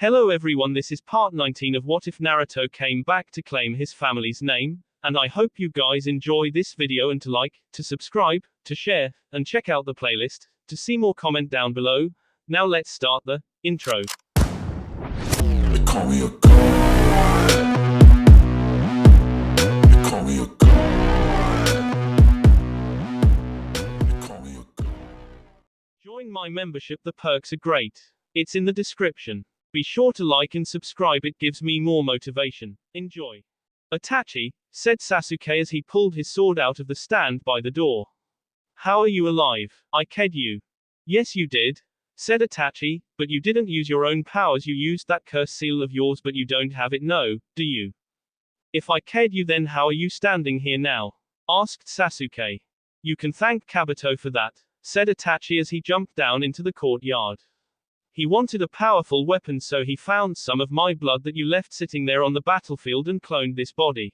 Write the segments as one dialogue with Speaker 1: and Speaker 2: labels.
Speaker 1: Hello everyone, this is part 19 of What If Naruto Came Back to Claim His Family's Name, and I hope you guys enjoy this video and to like, to subscribe, to share, and check out the playlist, to see more comment down below. Now let's start the intro.
Speaker 2: They call me a god. They call me a god. They call me a god.
Speaker 1: Join my membership, the perks are great. It's in the description. Be sure to like and subscribe, it gives me more motivation. Enjoy. Itachi, said Sasuke as he pulled his sword out of the stand by the door. How are you alive? I killed you. Yes you did, said Itachi, but you didn't use your own powers, you used that curse seal of yours, but you don't have it, no, do you? If I killed you, then how are you standing here now? Asked Sasuke. You can thank Kabuto for that, said Itachi as he jumped down into the courtyard. He wanted a powerful weapon, so he found some of my blood that you left sitting there on the battlefield and cloned this body.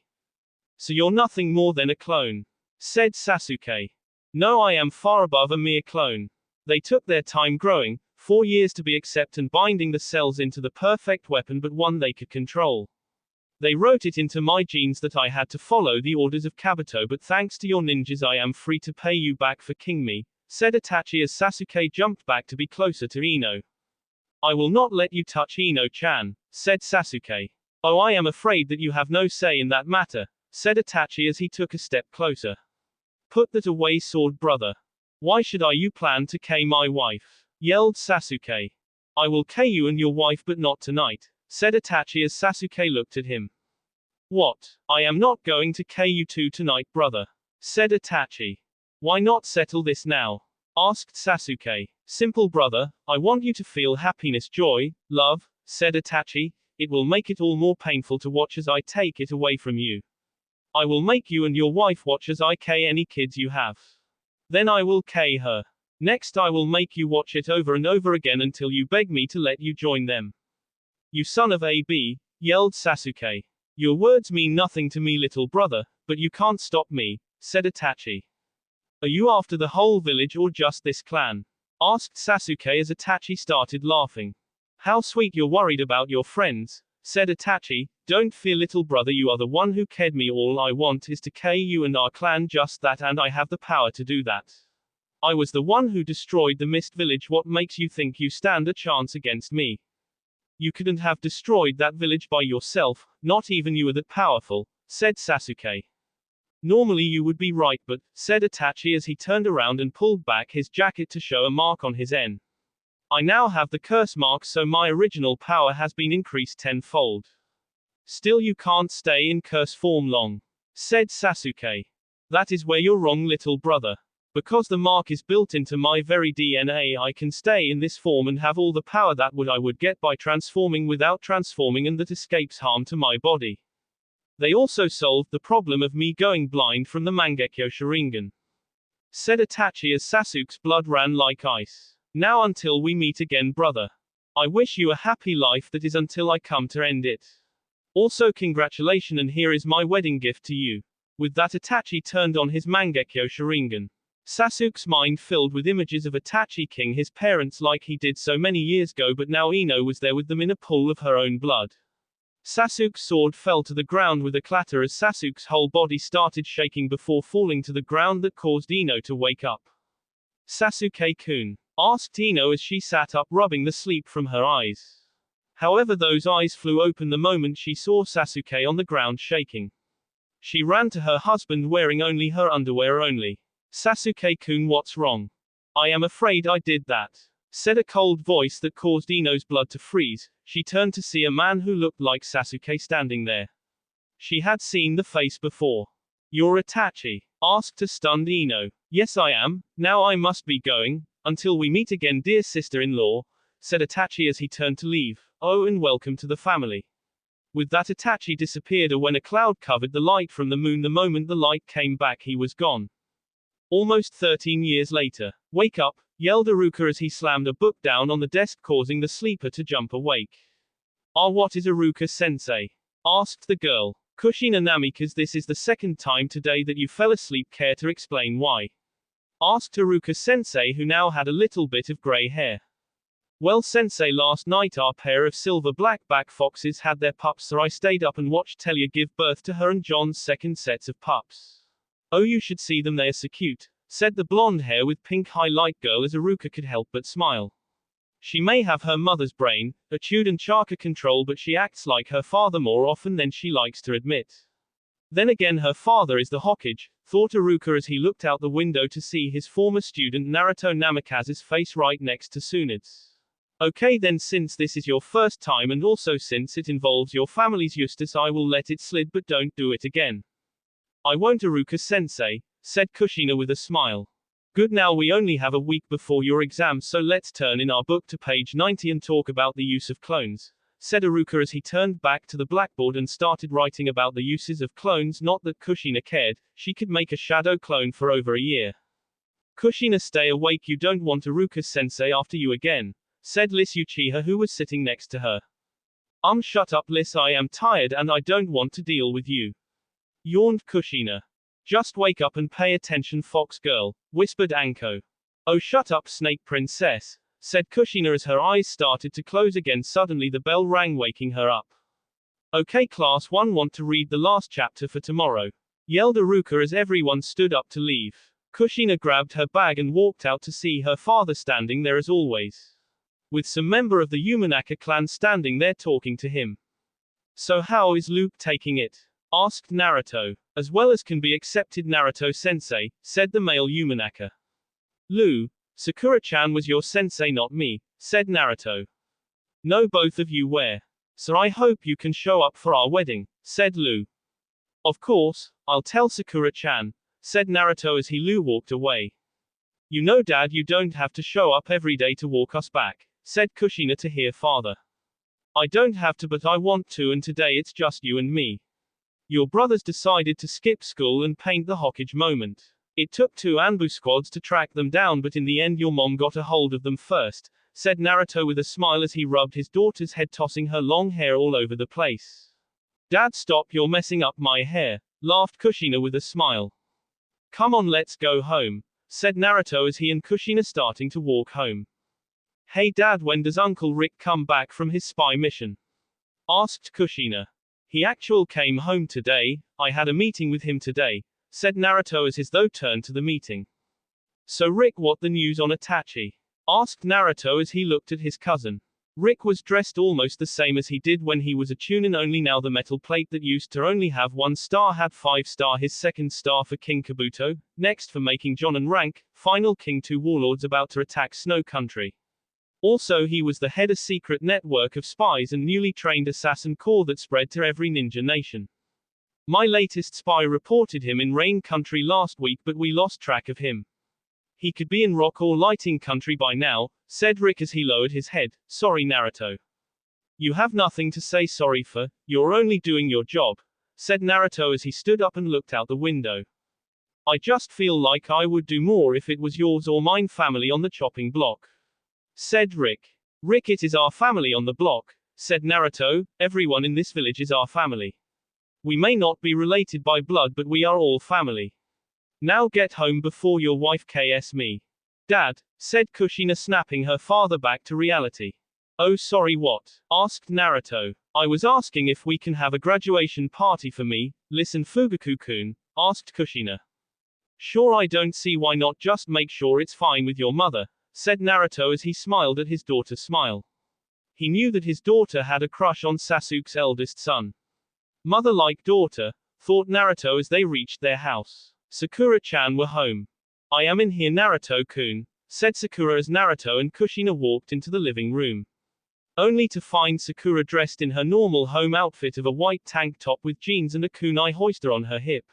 Speaker 1: So you're nothing more than a clone, said Sasuke. No, I am far above a mere clone. They took their time growing, 4 years to be exact, and binding the cells into the perfect weapon, but one they could control. They wrote it into my genes that I had to follow the orders of Kabuto, but thanks to your ninjas I am free to pay you back for King Me, said Itachi as Sasuke jumped back to be closer to Ino. I will not let you touch Ino-chan, said Sasuke. Oh, I am afraid that you have no say in that matter, said Itachi as he took a step closer. Put that away, sword brother. Why should you plan to kill my wife? Yelled Sasuke. I will kill you and your wife, but not tonight, said Itachi as Sasuke looked at him. What? I am not going to kill you two tonight, brother, said Itachi. Why not settle this now? Asked Sasuke. Simple brother, I want you to feel happiness, joy, love, said Itachi. It will make it all more painful to watch as I take it away from you. I will make you and your wife watch as I kill any kids you have. Then I will kill her. Next I will make you watch it over and over again until you beg me to let you join them. You son of a b, yelled Sasuke. Your words mean nothing to me, little brother, but you can't stop me, said Itachi. Are you after the whole village or just this clan? Asked Sasuke as Itachi started laughing. How sweet, you're worried about your friends, said Itachi. Don't fear, little brother, you are the one who killed me. All I want is to kill you and our clan, just that, and I have the power to do that. I was the one who destroyed the Mist Village. What makes you think you stand a chance against me? You couldn't have destroyed that village by yourself, not even you are that powerful, said Sasuke. Normally you would be right, but, said Itachi as he turned around and pulled back his jacket to show a mark on his N. I now have the curse mark, so my original power has been increased tenfold. Still you can't stay in curse form long, said Sasuke. That is where you're wrong, little brother. Because the mark is built into my very DNA, I can stay in this form and have all the power that I would get by transforming without transforming, and that escapes harm to my body. They also solved the problem of me going blind from the Mangekyo Sharingan, said Itachi as Sasuke's blood ran like ice. Now until we meet again, brother. I wish you a happy life, that is until I come to end it. Also congratulations, and here is my wedding gift to you. With that Itachi turned on his Mangekyo Sharingan. Sasuke's mind filled with images of Itachi killing his parents like he did so many years ago, but now Ino was there with them in a pool of her own blood. Sasuke's sword fell to the ground with a clatter as Sasuke's whole body started shaking before falling to the ground, that caused Ino to wake up. Sasuke-kun? Asked Ino as she sat up, rubbing the sleep from her eyes. However, those eyes flew open the moment she saw Sasuke on the ground shaking. She ran to her husband wearing only her underwear only. Sasuke-kun, what's wrong? I am afraid I did that, said a cold voice that caused Ino's blood to freeze. She turned to see a man who looked like Sasuke standing there. She had seen the face before. You're Itachi? Asked a stunned Ino. Yes I am, now I must be going. Until we meet again, dear sister-in-law, said Itachi as he turned to leave. Oh, and welcome to the family. With that Itachi disappeared when a cloud covered the light from the moon. The moment the light came back, he was gone. Almost 13 years later. Wake up, yelled Iruka as he slammed a book down on the desk, causing the sleeper to jump awake. What is Iruka-sensei? Asked the girl. Kushina Namikaze, this is the second time today that you fell asleep. Care to explain why? Asked Iruka-sensei, who now had a little bit of gray hair. Well sensei, last night our pair of silver blackback foxes had their pups, so I stayed up and watched Telia give birth to her and John's second sets of pups. Oh, you should see them, they are so cute, said the blonde hair with pink highlight girl as Aruka could help but smile. She may have her mother's brain, attitude and chakra control, but she acts like her father more often than she likes to admit. Then again, her father is the Hokage, thought Aruka as he looked out the window to see his former student Naruto Namikaze's face right next to Tsunade's. Okay then, since this is your first time and also since it involves your family's Eustace, I will let it slide, but don't do it again. I won't, Aruka-sensei, said Kushina with a smile. Good, now we only have a week before your exam, so let's turn in our book to page 90 and talk about the use of clones, said Aruka as he turned back to the blackboard and started writing about the uses of clones. Not that Kushina cared, she could make a shadow clone for over a year. Kushina, stay awake, you don't want Aruka-sensei after you again, said Liz Uchiha, who was sitting next to her. Shut up, Liz, I am tired and I don't want to deal with you, yawned Kushina. Just wake up and pay attention, fox girl, whispered Anko. Oh, shut up, snake princess, said Kushina as her eyes started to close again. Suddenly the bell rang, waking her up. Okay, class 1, want to read the last chapter for tomorrow, yelled Aruka as everyone stood up to leave. Kushina grabbed her bag and walked out to see her father standing there as always, with some member of the Yamanaka clan standing there talking to him. So how is Luke taking it? Asked Naruto. As well as can be accepted, Naruto-sensei, said the male Yamanaka. Lu, Sakura-chan was your sensei, not me, said Naruto. No, both of you were. So I hope you can show up for our wedding, said Lu. Of course, I'll tell Sakura-chan, said Naruto as Lu walked away. You know, Dad, you don't have to show up every day to walk us back, said Kushina to hear father. I don't have to, but I want to, and today it's just you and me. Your brothers decided to skip school and paint the Hokage moment. It took 2 Anbu squads to track them down, but in the end your mom got a hold of them first, said Naruto with a smile as he rubbed his daughter's head, tossing her long hair all over the place. Dad, stop, you're messing up my hair, laughed Kushina with a smile. Come on, let's go home, said Naruto as he and Kushina starting to walk home. Hey Dad, when does Uncle Rick come back from his spy mission? Asked Kushina. He actually came home today, I had a meeting with him today, said Naruto as his though turned to the meeting. So Rick, what the news on Itachi? Asked Naruto as he looked at his cousin. Rick was dressed almost the same as he did when he was a Chunin, only now the metal plate that used to only have 1 star had 5 star, his second star for King Kabuto, next for making Jonin rank, final King 2 warlords about to attack Snow Country. Also, he was the head of secret network of spies and newly trained assassin corps that spread to every ninja nation. My latest spy reported him in Rain Country last week, but we lost track of him. He could be in Rock or Lighting Country by now, said Rick as he lowered his head. Sorry, Naruto. You have nothing to say sorry for, you're only doing your job, said Naruto as he stood up and looked out the window. I just feel like I would do more if it was yours or mine family on the chopping block, said Rick. Rick, it is our family on the block, said Naruto. Everyone in this village is our family. We may not be related by blood, but we are all family. Now get home before your wife KS me. Dad, said Kushina, snapping her father back to reality. Oh, sorry, what? Asked Naruto. I was asking if we can have a graduation party for me. Listen, Fugaku-kun, asked Kushina. Sure, I don't see why not, just make sure it's fine with your mother, said Naruto as he smiled at his daughter's smile. He knew that his daughter had a crush on Sasuke's eldest son. Mother like daughter, thought Naruto as they reached their house. Sakura-chan were home. I am in here, Naruto-kun, said Sakura as Naruto and Kushina walked into the living room. Only to find Sakura dressed in her normal home outfit of a white tank top with jeans and a kunai hoister on her hip.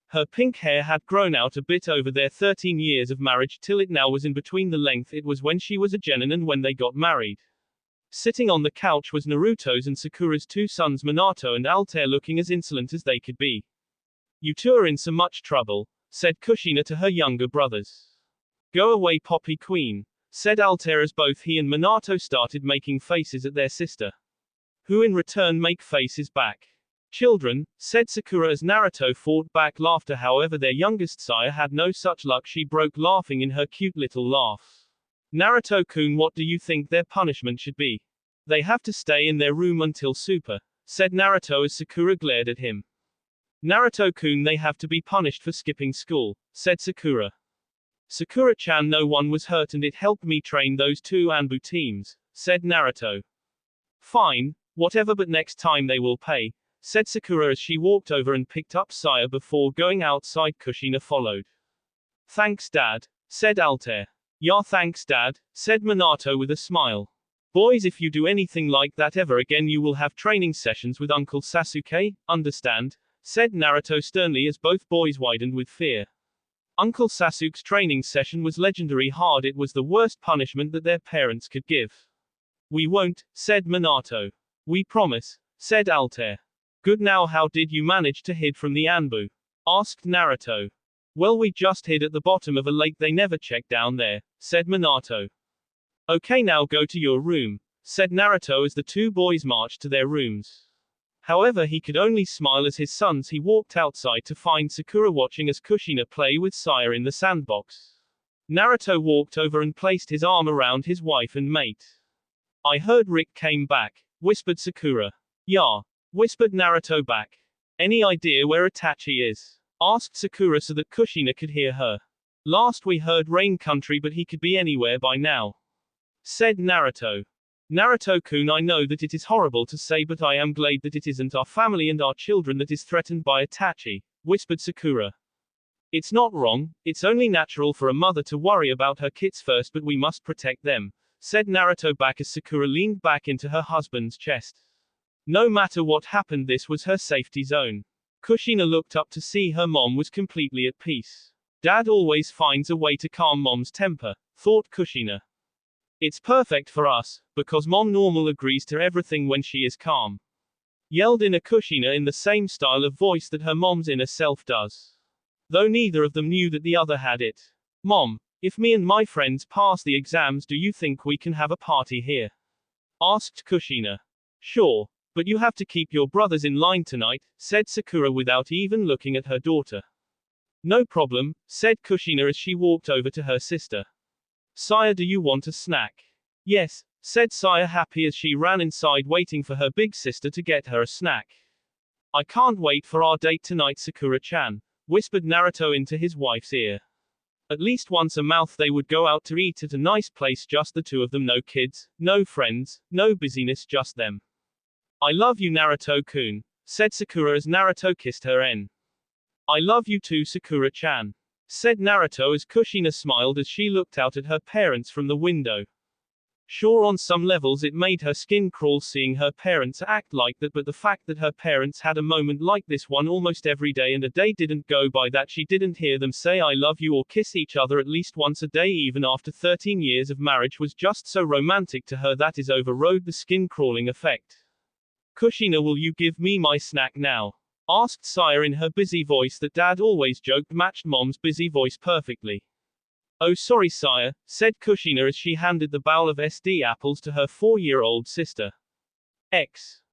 Speaker 1: Her pink hair had grown out a bit over their 13 years of marriage till it now was in between the length it was when she was a genin and when they got married. Sitting on the couch was Naruto's and Sakura's 2 sons Minato and Altair, looking as insolent as they could be. You two are in so much trouble, said Kushina to her younger brothers. Go away, Poppy Queen, said Altair as both he and Minato started making faces at their sister, who in return make faces back. Children, said Sakura as Naruto fought back laughter. However, their youngest sire had no such luck. She broke laughing in her cute little laugh. Naruto-kun, what do you think their punishment should be? They have to stay in their room until super, said Naruto as Sakura glared at him. Naruto-kun, they have to be punished for skipping school, said Sakura. Sakura-chan, no one was hurt and it helped me train those two Anbu teams, said Naruto. Fine, whatever, but next time they will pay, said Sakura as she walked over and picked up Saya before going outside. Kushina followed. Thanks dad, said Altair. Yeah, thanks dad, said Minato with a smile. Boys, if you do anything like that ever again you will have training sessions with Uncle Sasuke, understand? Said Naruto sternly as both boys widened with fear. Uncle Sasuke's training session was legendary hard. It was the worst punishment that their parents could give. We won't, said Minato. We promise, said Altair. Good, now how did you manage to hide from the Anbu? Asked Naruto. Well, we just hid at the bottom of a lake, they never checked down there, said Minato. Okay, now go to your room, said Naruto as the two boys marched to their rooms. However, he could only smile as his sons he walked outside to find Sakura watching as Kushina play with Saya in the sandbox. Naruto walked over and placed his arm around his wife and mate. I heard Rick came back, whispered Sakura. Yeah, whispered Naruto back. Any idea where Itachi is? Asked Sakura so that Kushina could hear her. Last we heard Rain Country, but he could be anywhere by now, said Naruto. Naruto-kun, I know that it is horrible to say, but I am glad that it isn't our family and our children that is threatened by Itachi, whispered Sakura. It's not wrong, it's only natural for a mother to worry about her kids first, but we must protect them, said Naruto back as Sakura leaned back into her husband's chest. No matter what happened, this was her safety zone. Kushina looked up to see her mom was completely at peace. Dad always finds a way to calm mom's temper, thought Kushina. It's perfect for us, because mom normal agrees to everything when she is calm, yelled inner Kushina in the same style of voice that her mom's inner self does. Though neither of them knew that the other had it. Mom, if me and my friends pass the exams, do you think we can have a party here? Asked Kushina. Sure, but you have to keep your brothers in line tonight, said Sakura without even looking at her daughter. No problem, said Kushina as she walked over to her sister. Saya, do you want a snack? Yes, said Saya happy as she ran inside waiting for her big sister to get her a snack. I can't wait for our date tonight, Sakura-chan, whispered Naruto into his wife's ear. At least once a month they would go out to eat at a nice place, just the two of them, no kids, no friends, no busyness, just them. I love you, Naruto-kun, said Sakura as Naruto kissed her en. I love you too, Sakura-chan, said Naruto as Kushina smiled as she looked out at her parents from the window. Sure, on some levels it made her skin crawl seeing her parents act like that, but the fact that her parents had a moment like this one almost every day and a day didn't go by that she didn't hear them say I love you or kiss each other at least once a day even after 13 years of marriage was just so romantic to her that is overrode the skin crawling effect. Kushina, will you give me my snack now? Asked Saya in her busy voice that Dad always joked matched Mom's busy voice perfectly. Oh sorry Saya, said Kushina as she handed the bowl of SD apples to her 4-year-old sister.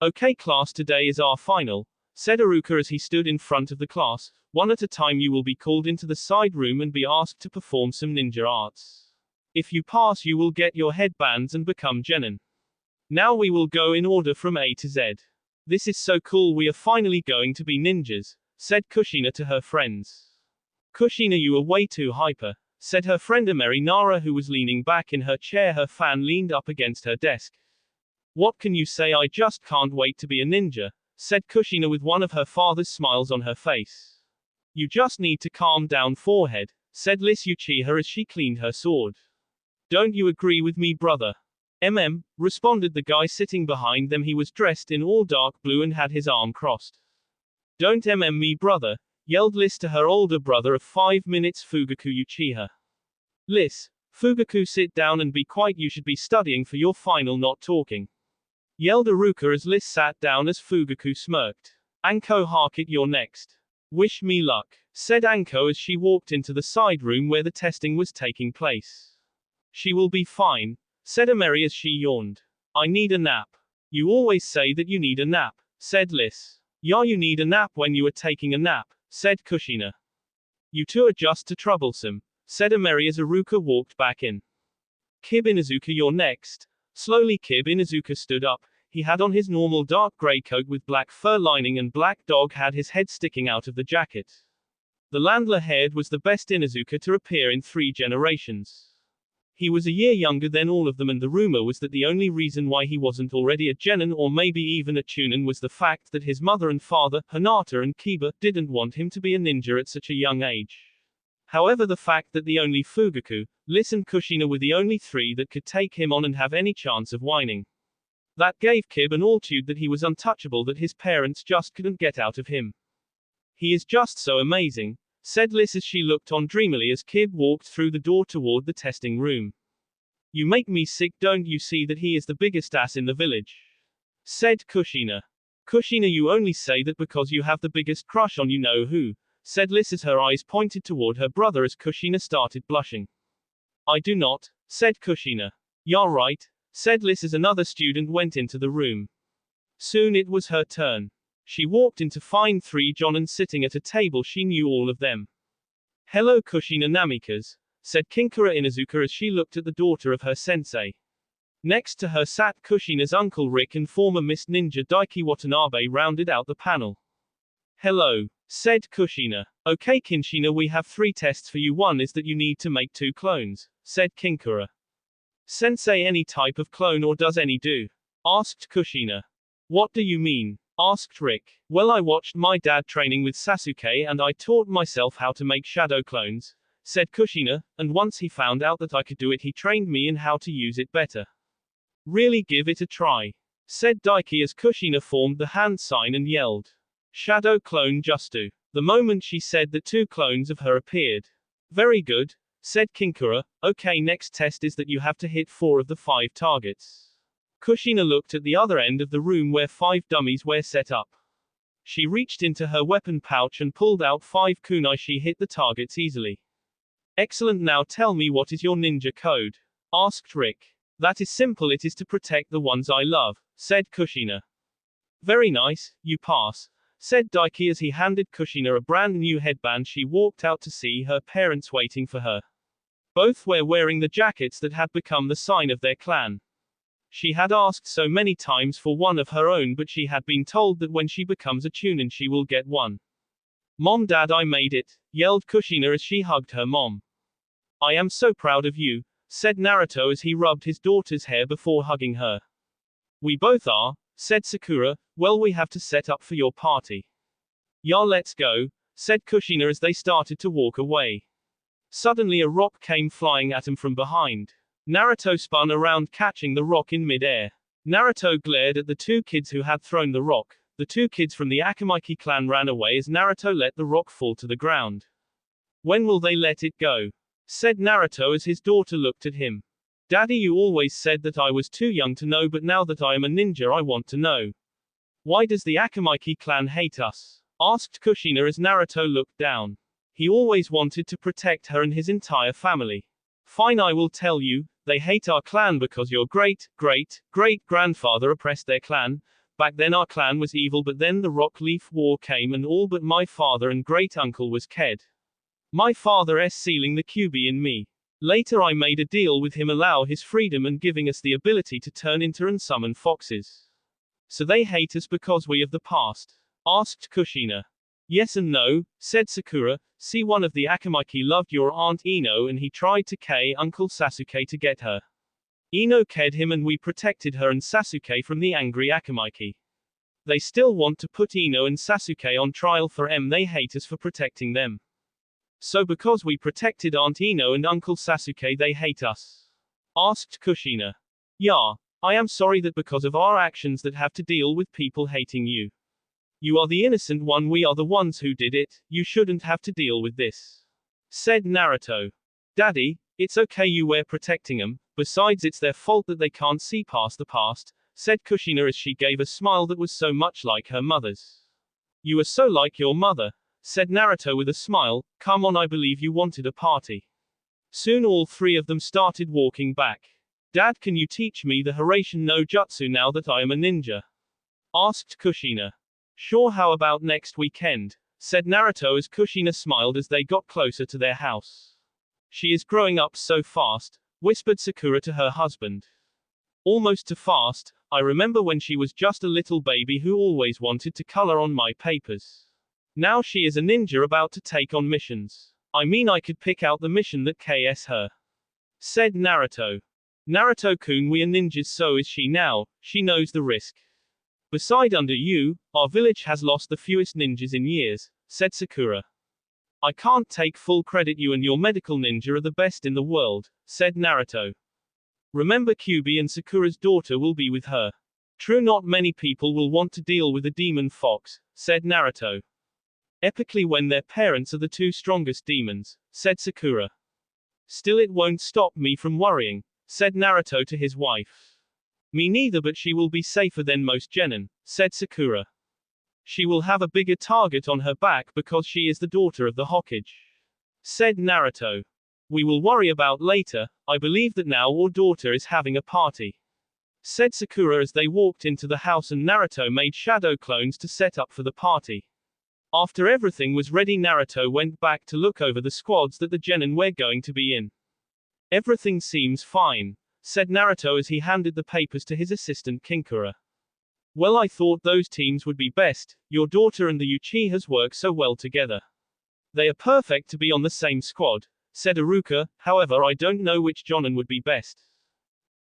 Speaker 1: Okay class, today is our final, said Iruka as he stood in front of the class. One at a time you will be called into the side room and be asked to perform some ninja arts. If you pass you will get your headbands and become genin. Now we will go in order from A to Z. This is so cool, we are finally going to be ninjas, said Kushina to her friends. Kushina, you are way too hyper, said her friend Ameri Nara who was leaning back in her chair. Her fan leaned up against her desk. What can you say, I just can't wait to be a ninja, said Kushina with one of her father's smiles on her face. You just need to calm down, forehead, said Liz Uchiha as she cleaned her sword. Don't you agree with me, brother? Responded the guy sitting behind them. He was dressed in all dark blue and had his arm crossed. Don't me, brother, yelled Liz to her older brother of 5 minutes, Fugaku Uchiha. Liz, Fugaku, sit down and be quiet, you should be studying for your final, not talking. Yelled Iruka as Liz sat down as Fugaku smirked. Anko, hark it, you're next. Wish me luck, said Anko as she walked into the side room where the testing was taking place. She will be fine, said Ameri as she yawned. I need a nap. You always say that you need a nap, said Liz. Yeah, you need a nap when you are taking a nap, said Kushina. You two are just too troublesome, said Ameri as Iruka walked back in. Kib Inuzuka, you're next. Slowly Kib Inuzuka stood up. He had on his normal dark grey coat with black fur lining and black dog had his head sticking out of the jacket. The landler-haired was the best Inuzuka to appear in 3 generations. He was a year younger than all of them, and the rumor was that the only reason why he wasn't already a genin or maybe even a chunin was the fact that his mother and father, Hinata and Kiba, didn't want him to be a ninja at such a young age. However, the fact that the only Fugaku, Liz and Kushina were the only 3 that could take him on and have any chance of whining. That gave Kib an attitude that he was untouchable, that his parents just couldn't get out of him. He is just so amazing, said Liz as she looked on dreamily as Kib walked through the door toward the testing room. You make me sick, don't you see that he is the biggest ass in the village? Said Kushina. Kushina, you only say that because you have the biggest crush on you know who, said Liz as her eyes pointed toward her brother as Kushina started blushing. I do not, said Kushina. You're right, said Liz as another student went into the room. Soon it was her turn. She walked in to find 3 jonins sitting at a table. She knew all of them. Hello Kushina Namikas, said Kinkara Inuzuka as she looked at the daughter of her sensei. Next to her sat Kushina's uncle Rick and former Miss Ninja Daiki Watanabe rounded out the panel. Hello, said Kushina. Okay Kinshina, we have 3 tests for you. One is that you need to make 2 clones, said Kinkara. Sensei, any type of clone or does any do? Asked Kushina. What do you mean? Asked Rick. Well, I watched my dad training with Sasuke and I taught myself how to make shadow clones, said Kushina, and once he found out that I could do it he trained me in how to use it better. Really, give it a try, said Daiki as Kushina formed the hand sign and yelled. Shadow clone Justu. The moment she said that 2 clones of her appeared. Very good, said Kinkara. Okay, next test is that you have to hit 4 of the 5 targets. Kushina looked at the other end of the room where 5 dummies were set up. She reached into her weapon pouch and pulled out 5 kunai. She hit the targets easily. Excellent, now tell me, what is your ninja code? Asked Rick. That is simple, it is to protect the ones I love, said Kushina. Very nice, you pass, said Daiki as he handed Kushina a brand new headband. She walked out to see her parents waiting for her. Both were wearing the jackets that had become the sign of their clan. She had asked so many times for one of her own, but she had been told that when she becomes a chunin she will get one. Mom, Dad, I made it, yelled Kushina as she hugged her mom. I am so proud of you, said Naruto as he rubbed his daughter's hair before hugging her. We both are, said Sakura. Well, we have to set up for your party. Yeah, let's go, said Kushina as they started to walk away. Suddenly a rock came flying at him from behind. Naruto spun around, catching the rock in mid-air. Naruto glared at the 2 kids who had thrown the rock. The 2 kids from the Akamaki clan ran away as Naruto let the rock fall to the ground. When will they let it go? Said Naruto as his daughter looked at him. Daddy, you always said that I was too young to know, but now that I am a ninja I want to know. Why does the Akamaki clan hate us? Asked Kushina as Naruto looked down. He always wanted to protect her and his entire family. Fine, I will tell you, they hate our clan because your great-great-great-grandfather oppressed their clan. Back then our clan was evil, but then the Rock Leaf War came and all but my father and great-uncle was killed. My father's sealing the QB in me. Later I made a deal with him, allow his freedom and giving us the ability to turn into and summon foxes. So they hate us because we of the past? Asked Kushina. Yes and no, said Sakura. See, one of the Akamaki loved your aunt Ino and he tried to kill Uncle Sasuke to get her. Ino killed him and we protected her and Sasuke from the angry Akamaki. They still want to put Ino and Sasuke on trial for they hate us for protecting them. So because we protected Aunt Ino and Uncle Sasuke they hate us? Asked Kushina. Yeah, I am sorry that because of our actions that have to deal with people hating you. You are the innocent one, we are the ones who did it, you shouldn't have to deal with this. Said Naruto. Daddy, it's okay, you were protecting them, besides it's their fault that they can't see past the past, said Kushina as she gave a smile that was so much like her mother's. You are so like your mother, said Naruto with a smile. Come on, I believe you wanted a party. Soon all 3 of them started walking back. Dad, can you teach me the Hiraishin no Jutsu now that I am a ninja? Asked Kushina. Sure, how about next weekend? Said Naruto as Kushina smiled as they got closer to their house. She is growing up so fast, whispered Sakura to her husband. Almost too fast. I remember when she was just a little baby who always wanted to color on my papers. Now she is a ninja about to take on missions. I mean, I could pick out the mission that KS her, said Naruto. Naruto-kun, we are ninjas, so is she now. She knows the risk. Beside, under you, our village has lost the fewest ninjas in years, said Sakura. I can't take full credit, you and your medical ninja are the best in the world, said Naruto. Remember, Kyuubi and Sakura's daughter will be with her. True, not many people will want to deal with a demon fox, said Naruto. Epically, when their parents are the two strongest demons, said Sakura. Still, it won't stop me from worrying, said Naruto to his wife. Me neither, but she will be safer than most genin, said Sakura. She will have a bigger target on her back because she is the daughter of the Hokage, said Naruto. We will worry about later. I believe that now our daughter is having a party, said Sakura as they walked into the house and Naruto made shadow clones to set up for the party. After everything was ready, Naruto went back to look over the squads that the genin were going to be in. Everything seems fine, said Naruto as he handed the papers to his assistant Kinkura. Well, I thought those teams would be best. Your daughter and the Uchihas work so well together. They are perfect to be on the same squad, said Iruka. However, I don't know which jonin would be best.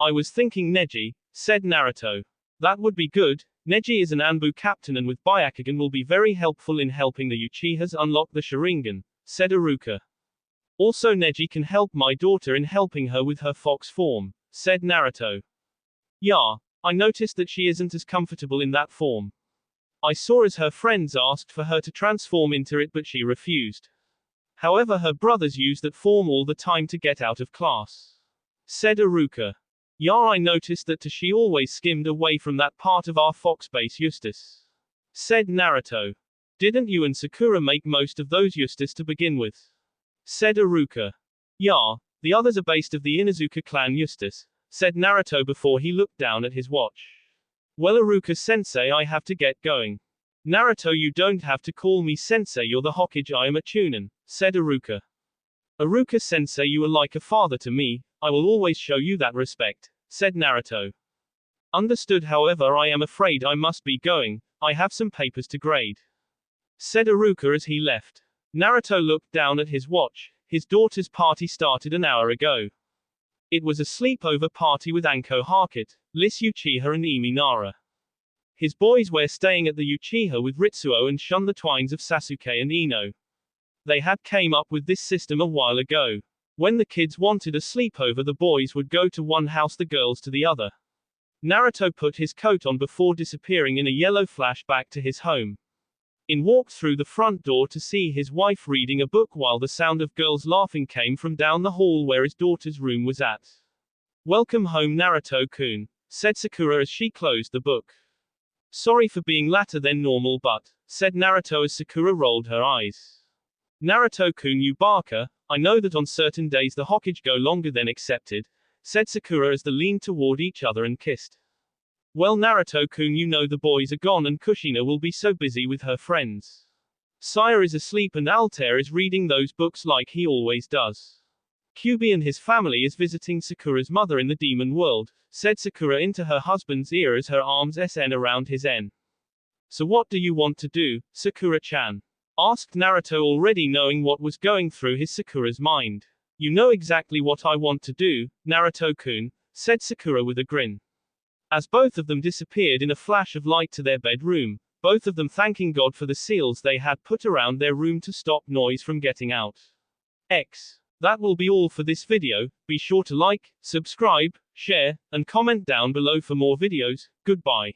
Speaker 1: I was thinking Neji, said Naruto. That would be good. Neji is an Anbu captain and with Byakugan will be very helpful in helping the Uchihas unlock the Sharingan, said Iruka. Also, Neji can help my daughter in helping her with her fox form, said Naruto. Yeah, I noticed that she isn't as comfortable in that form. I saw as her friends asked for her to transform into it, but she refused. However, her brothers use that form all the time to get out of class, said Iruka. Yeah, I noticed that she always skimmed away from that part of our fox base Eustace, said Naruto. Didn't you and Sakura make most of those Eustace to begin with? Said Iruka. Yeah, the others are based of the Inuzuka clan Eustace, said Naruto before he looked down at his watch. Well, Iruka-sensei, I have to get going. Naruto, you don't have to call me sensei, you're the Hokage, I am a chunin, said Iruka. Iruka-sensei, you are like a father to me, I will always show you that respect, said Naruto. Understood. However, I am afraid I must be going, I have some papers to grade, said Iruka as he left. Naruto looked down at his watch. His daughter's party started an hour ago. It was a sleepover party with Anko Haruka, Liz Uchiha and Emi Nara. His boys were staying at the Uchiha with Ritsuo and Shun, the twins of Sasuke and Ino. They had came up with this system a while ago. When the kids wanted a sleepover, the boys would go to one house, the girls to the other. Naruto put his coat on before disappearing in a yellow flashback to his home. In walked through the front door to see his wife reading a book while the sound of girls laughing came from down the hall where his daughter's room was at. Welcome home, Naruto-kun, said Sakura as she closed the book. Sorry for being later than normal, but, said Naruto as Sakura rolled her eyes. Naruto-kun, you baka, I know that on certain days the Hokage go longer than accepted, said Sakura as they leaned toward each other and kissed. Well, Naruto-kun, you know the boys are gone and Kushina will be so busy with her friends. Sire is asleep and Altair is reading those books like he always does. Kyuubi and his family is visiting Sakura's mother in the demon world, said Sakura into her husband's ear as her arms sn around his n. So what do you want to do, Sakura-chan? Asked Naruto, already knowing what was going through his Sakura's mind. You know exactly what I want to do, Naruto-kun, said Sakura with a grin. As both of them disappeared in a flash of light to their bedroom, both of them thanking God for the seals they had put around their room to stop noise from getting out. That will be all for this video. Be sure to like, subscribe, share, and comment down below for more videos. Goodbye.